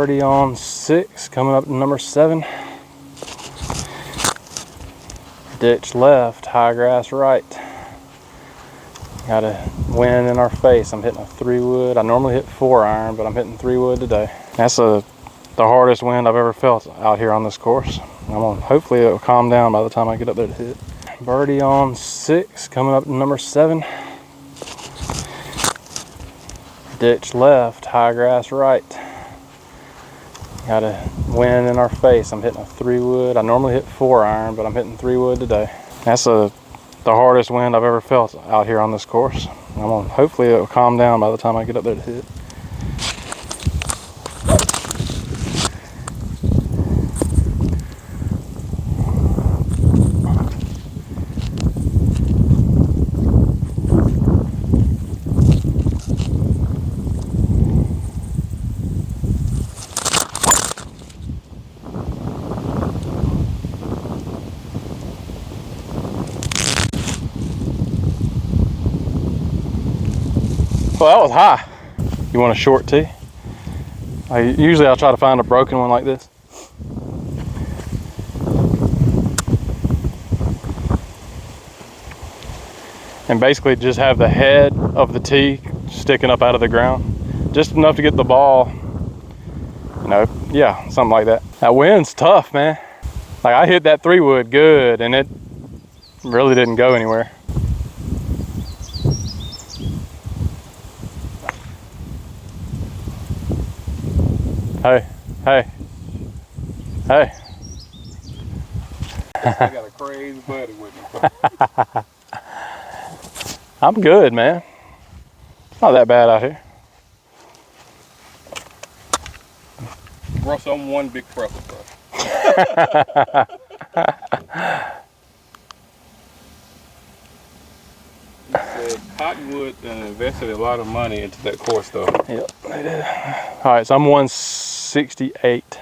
Birdie on 6, coming up to number 7. Ditch left, high grass right. Got a wind in our face. I'm hitting a 3-wood. I normally hit 4-iron, but I'm hitting 3-wood today. That's the hardest wind I've ever felt out here on this course. Hopefully it'll calm down by the time I get up there to hit. Birdie on 6, coming up to number 7. Ditch left, high grass right. Got a wind in our face. I'm hitting a 3-wood. I normally hit 4-iron, but I'm hitting 3-wood today. That's the hardest wind I've ever felt out here on this course. Hopefully it'll calm down by the time I get up there to hit. Well, that was high. You want a short tee? Usually I'll try to find a broken one like this. And basically just have the head of the tee sticking up out of the ground. Just enough to get the ball, yeah, something like that. That wind's tough, man. Like I hit that 3-wood good and it really didn't go anywhere. Hey. I got a crazy buddy with me. I'm good, man. It's not that bad out here. Russ, I'm one big prepper, bro. Said Cottonwood invested a lot of money into that course, though. Yep, they did. All right, so I'm 168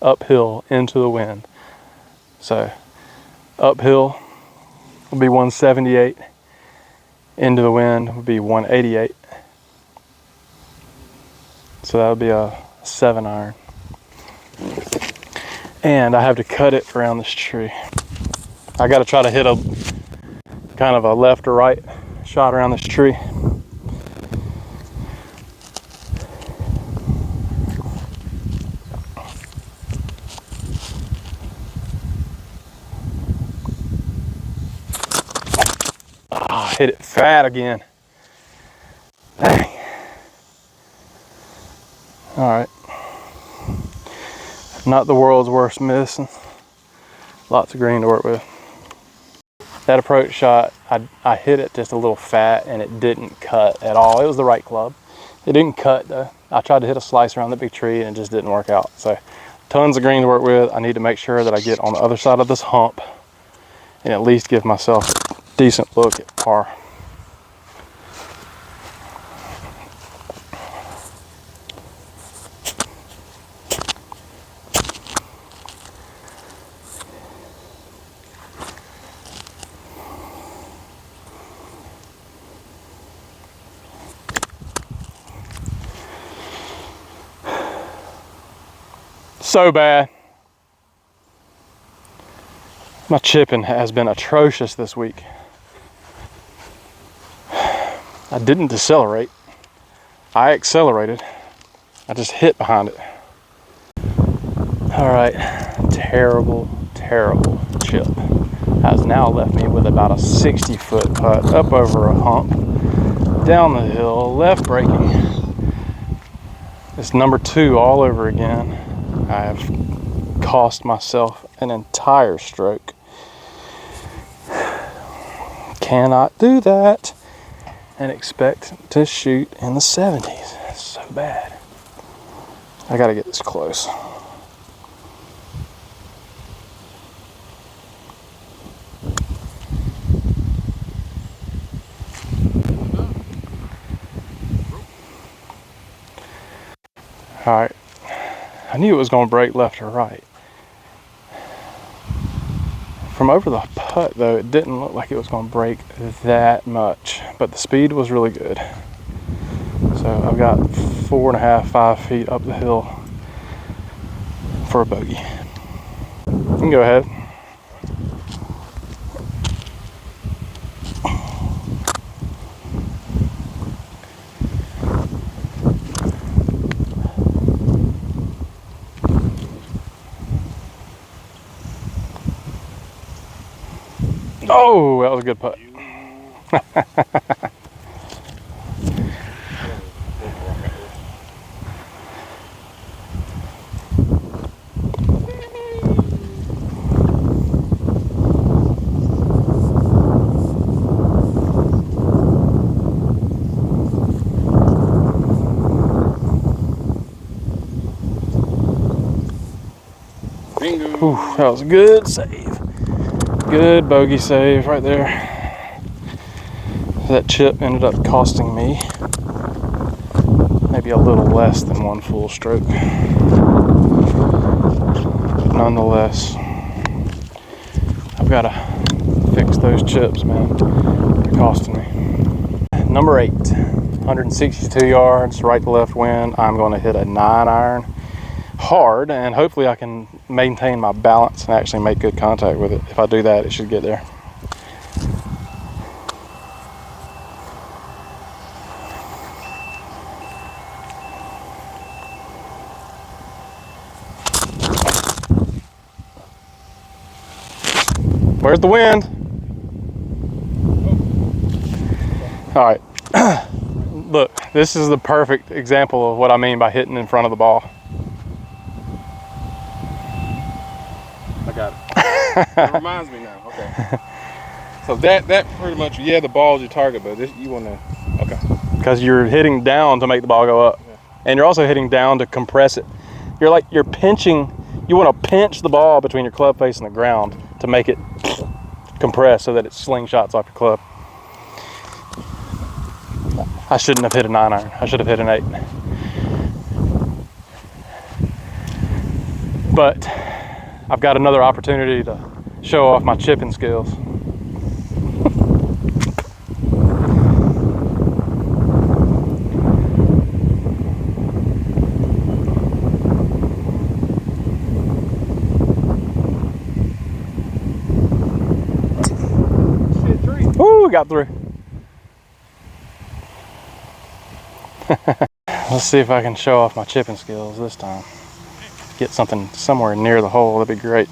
uphill into the wind. So uphill will be 178. Into the wind would be 188. So that would be a 7-iron. And I have to cut it around this tree. I got to try to hit a kind of a left or right shot around this tree. Oh, hit it fat again. Dang. All right. Not the world's worst miss. Lots of green to work with. That approach shot, I hit it just a little fat and it didn't cut at all. It was the right club. It didn't cut though. I tried to hit a slice around the big tree and it just didn't work out. So tons of green to work with. I need to make sure that I get on the other side of this hump and at least give myself a decent look at par. So bad. My chipping has been atrocious this week. I didn't decelerate. I accelerated. I just hit behind it. All right, terrible, terrible chip has now left me with about a 60-foot putt up over a hump, down the hill, left braking. It's number 2 all over again. I have cost myself an entire stroke. Cannot do that and expect to shoot in the 70s. It's so bad. I gotta get this close. All right. I knew it was going to break left or right. From over the putt though, it didn't look like it was going to break that much, but the speed was really good. So I've got 4.5, 5 feet up the hill for a bogey. You can go ahead. Oh, that was a good putt. Bingo. Ooh, that was a good save. Good bogey save right there. That chip ended up costing me maybe a little less than one full stroke. But nonetheless, I've got to fix those chips, man. They're costing me. Number 8, 162 yards, right to left wind. I'm going to hit a 9-iron hard, and hopefully I can maintain my balance and actually make good contact with it. If I do that, it should get there. Where's the wind? All right. Look, this is the perfect example of what I mean by hitting in front of the ball. I got it. It reminds me now. Okay. So that pretty much, yeah, the ball's your target, but this you want to. Okay. Because you're hitting down to make the ball go up, and you're also hitting down to compress it. You're pinching. You want to pinch the ball between your club face and the ground to make it compress so that it slingshots off your club. I shouldn't have hit a 9-iron. I should have hit an 8. But I've got another opportunity to show off my chipping skills. Ooh, got through. Let's see if I can show off my chipping skills this time. Get something somewhere near the hole, that'd be great.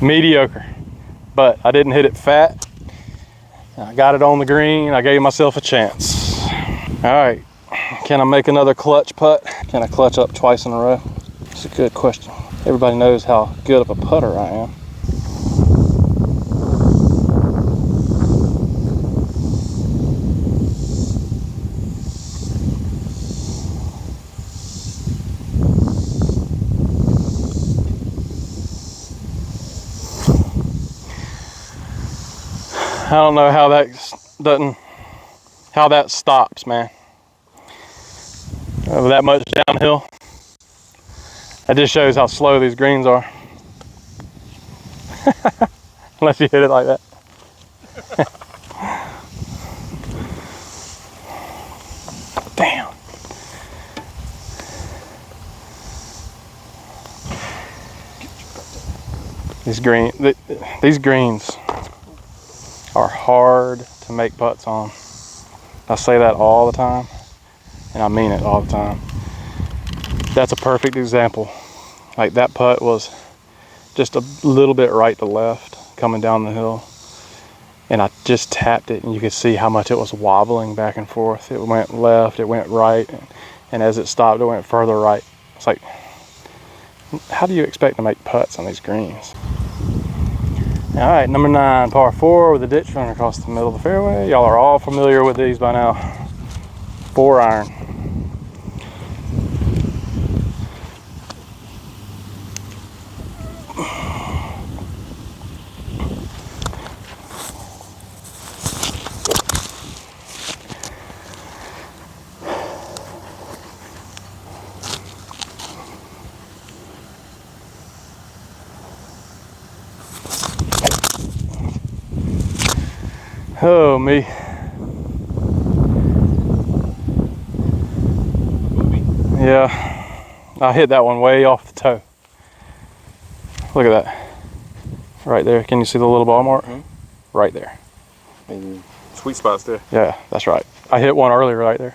Mediocre, but I didn't hit it fat. I got it on the green. I gave myself a chance. All right, can I make another clutch putt? Can I clutch up twice in a row? It's a good question. Everybody knows how good of a putter I am. I don't know how that stops, man. That much downhill. That just shows how slow these greens are. Unless you hit it like that. Damn. These greens are hard to make putts on. I say that all the time, and I mean it all the time. That's a perfect example. Like, that putt was just a little bit right to left coming down the hill, and I just tapped it, and you could see how much it was wobbling back and forth. It went left, it went right, and as it stopped, it went further right. It's like, how do you expect to make putts on these greens? All right, number 9, par 4 with a ditch running across the middle of the fairway. Y'all are all familiar with these by now. 4-iron. Oh, me. Yeah, I hit that one way off the toe. Look at that. Right there. Can you see the little ball mark? Mm-hmm. Right there. And sweet spots there. Yeah, that's right. I hit one earlier right there.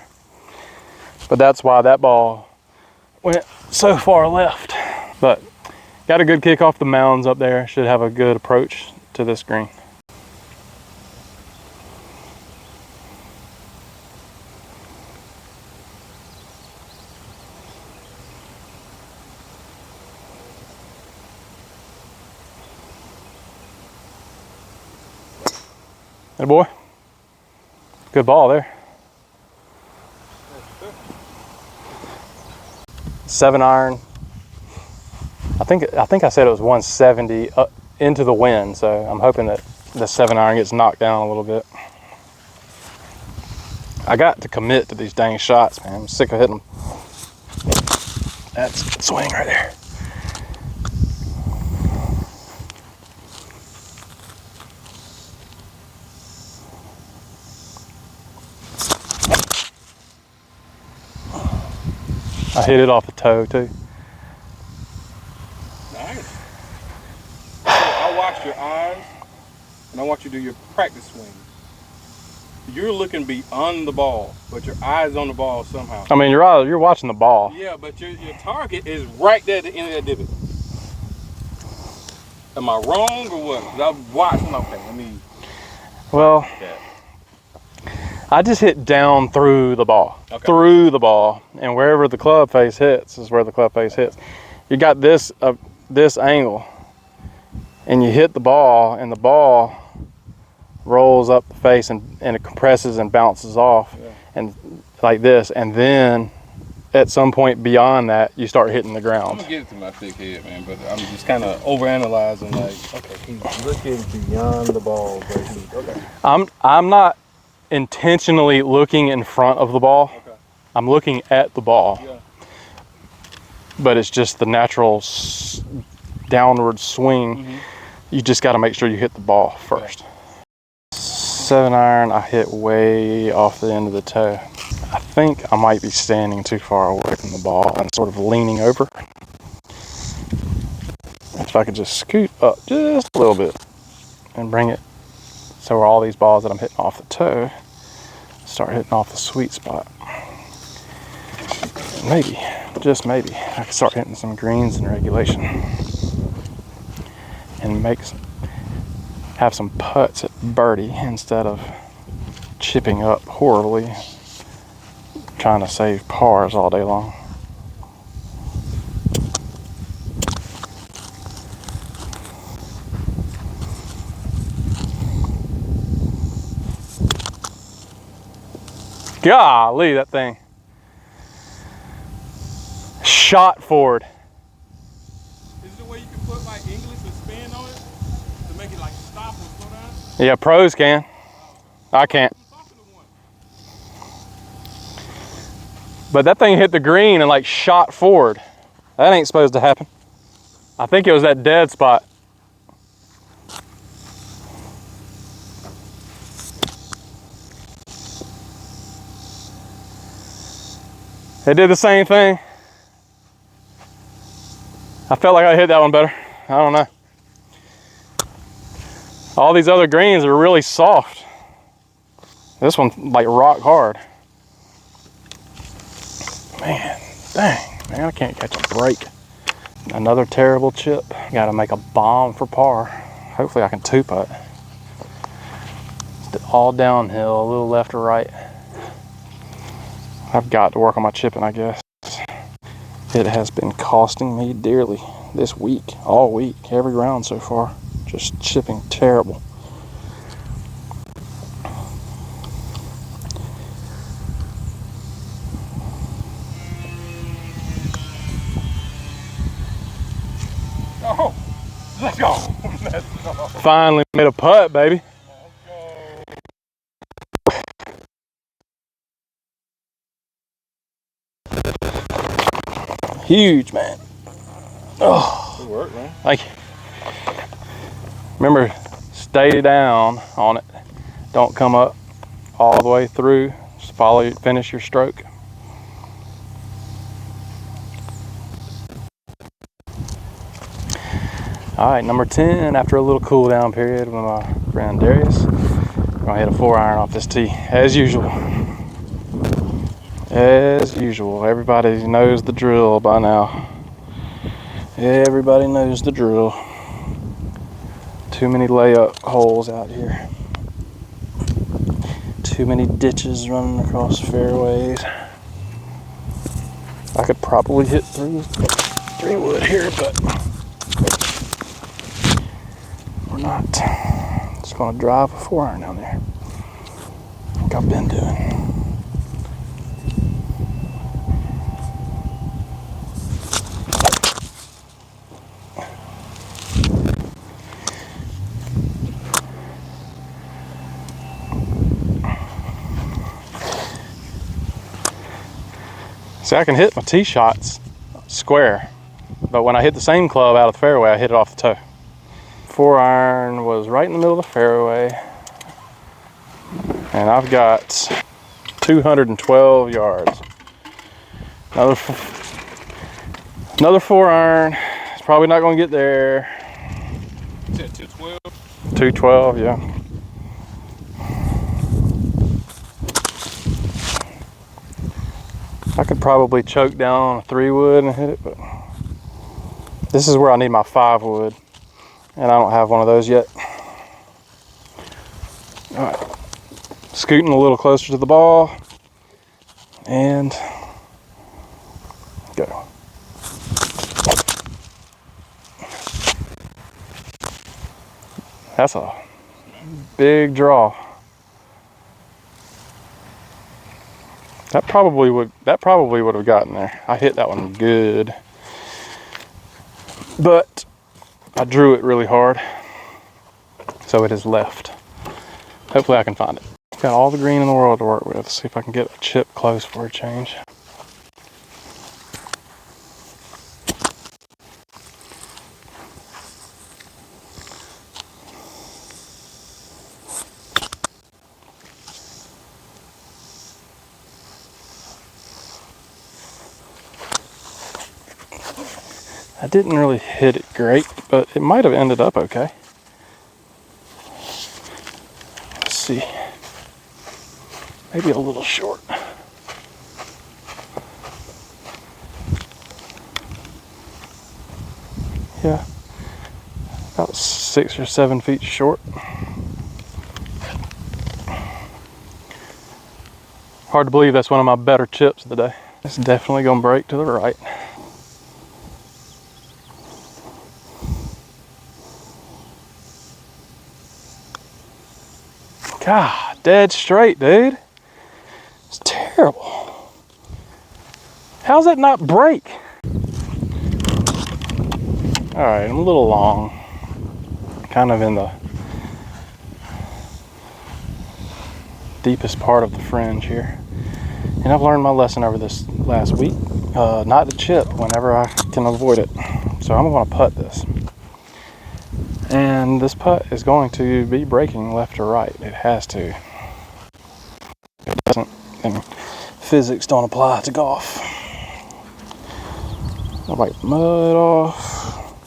But that's why that ball went so far left. But got a good kick off the mounds up there. Should have a good approach to this green. Hey boy. Good ball there. 7-iron. I think I said it was 170 into the wind, so I'm hoping that the 7-iron gets knocked down a little bit. I got to commit to these dang shots, man. I'm sick of hitting them. That's a good swing right there. I hit it off the toe too. Nice. So I watched your eyes, and I want you to do your practice swing. You're looking beyond the ball, but your eyes on the ball somehow. I mean, you're watching the ball. Yeah, but your target is right there at the end of that divot. Am I wrong or what? 'Cause I'm watching. Okay, let me. Well, Yeah. I just hit down through the ball. Okay. Through the ball, and wherever the club face hits is where the club face hits. You got this angle, and you hit the ball, and the ball rolls up the face, and it compresses and bounces off, Yeah. and like this, and then at some point beyond that, you start hitting the I'm ground. gonna get it to my thick head, man, but I'm just kind of overanalyzing. Like, okay, he's looking beyond the ball, but okay. I'm not intentionally looking in front of the ball. Okay. I'm looking at the ball, Yeah. but it's just the natural downward swing. Mm-hmm. You just got to make sure you hit the ball first. 7-iron, I hit way off the end of the toe. I think I might be standing too far away from the ball and sort of leaning over. If I could just scoot up just a little bit and bring it so where all these balls that I'm hitting off the toe start hitting off the sweet spot. Maybe, just maybe, I can start hitting some greens in regulation and have some putts at birdie instead of chipping up horribly, trying to save pars all day long. Golly, that thing shot forward. Is there a way you can put like English or spin on it to make it like stop or slow down? Yeah, pros can. I can't. I'm talking to one. But that thing hit the green and like shot forward. That ain't supposed to happen. I think it was that dead spot. It did the same thing. I felt like I hit that one better. I don't know. All these other greens are really soft. This one's like rock hard. Man, dang, man, I can't catch a break. Another terrible chip. Gotta make a bomb for par. Hopefully I can two-putt. All downhill, a little left or right. I've got to work on my chipping, I guess. It has been costing me dearly this week, all week, every round so far. Just chipping terrible. Oh, let's go. Let's go. Finally made a putt, baby. Huge, man. Oh, Good work, man. like, remember, stay down on it Don't come up all the way through. Just finish your stroke. All right, number 10, after a little cool down period with my friend Darius, we're gonna hit a 4-iron off this tee, as usual. As usual, everybody knows the drill by now. Everybody knows the drill. Too many layup holes out here. Too many ditches running across fairways. I could probably hit three wood here, but we're not. Just gonna drive a 4-iron down there, like I've been doing. See, I can hit my tee shots square, but when I hit the same club out of the fairway, I hit it off the toe. 4-iron was right in the middle of the fairway, and I've got 212 yards. Another 4-iron. It's probably not going to get there. You said 212? 212, yeah. I could probably choke down on a 3-wood and hit it, but this is where I need my 5-wood, and I don't have one of those yet. All right, scooting a little closer to the ball, and go. That's a big draw. That probably would have gotten there. I hit that one good, but I drew it really hard, so it is left. Hopefully I can find it. Got all the green in the world to work with. Let's see if I can get a chip close for a change. I didn't really hit it great, but it might have ended up okay. Let's see. Maybe a little short. Yeah, about 6 or 7 feet short. Hard to believe that's one of my better chips of the day. It's definitely gonna break to the right. God, dead straight, dude. It's terrible. How's that not break? All right, I'm a little long. Kind of in the deepest part of the fringe here. And I've learned my lesson over this last week, not to chip whenever I can avoid it. So I'm gonna putt this. And this putt is going to be breaking left or right. It has to. If it doesn't, then physics don't apply to golf. I'll wipe the mud off.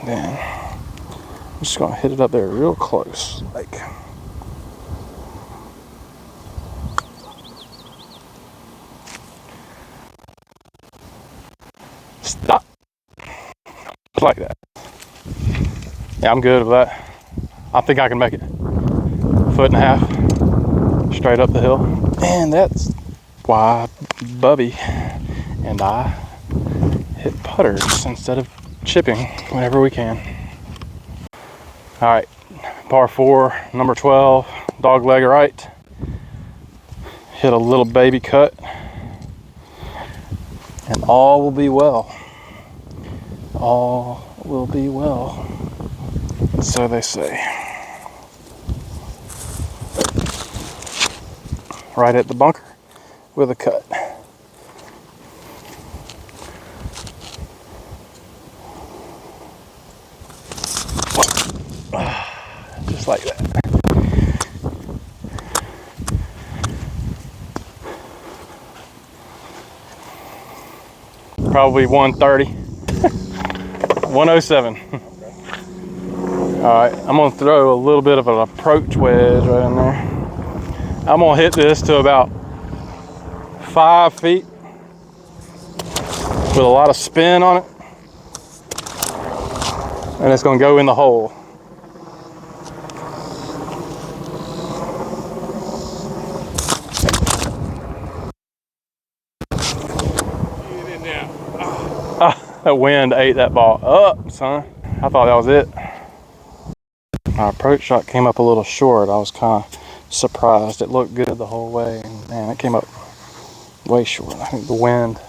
Then I'm just gonna hit it up there real close, like. Stop. Like that. Yeah, I'm good with that. I think I can make it. 1.5 feet straight up the hill. And that's why Bubby and I hit putters instead of chipping whenever we can. All right, par 4, number 12, dog leg right. Hit a little baby cut, and all will be well. All will be well. So they say. Right at the bunker with a cut. Just like that. Probably 130. 107. All right, I'm gonna throw a little bit of an approach wedge right in there. I'm gonna hit this to about 5 feet with a lot of spin on it. And it's gonna go in the hole. Get in there. That wind ate that ball up, son. I thought that was it. My approach shot came up a little short. I was kind of surprised. It looked good the whole way, and man, it came up way short. I think the wind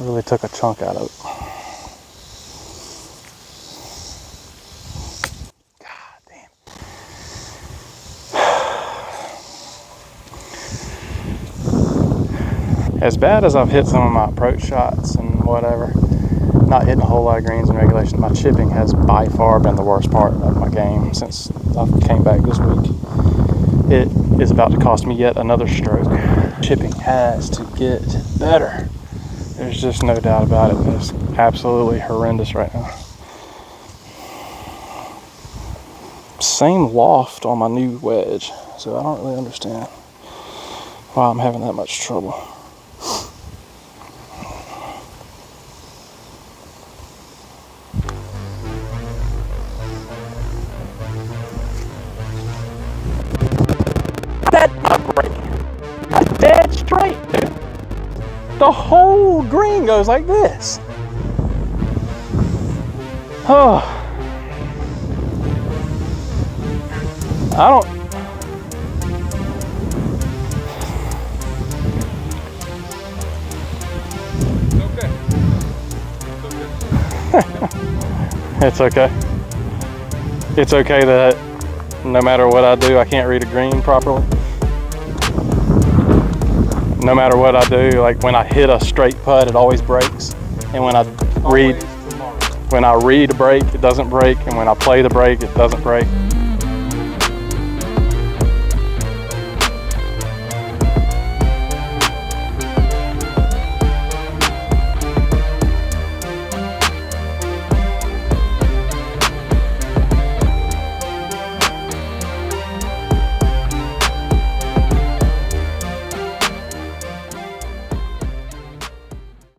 really took a chunk out of it. God damn. As bad as I've hit some of my approach shots and whatever, not hitting a whole lot of greens in regulation, my chipping has by far been the worst part of my game since I came back this week. It is about to cost me yet another stroke. Chipping has to get better. There's just no doubt about it. It's absolutely horrendous right now. Same loft on my new wedge, so I don't really understand why I'm having that much trouble. That's not break. That's dead straight, dude. The whole green goes like this. Oh. I don't. It's okay. It's okay. It's okay that no matter what I do, I can't read a green properly. No matter what I do, like when I hit a straight putt, it always breaks. And when I read a break, it doesn't break. And when I play the break, it doesn't break.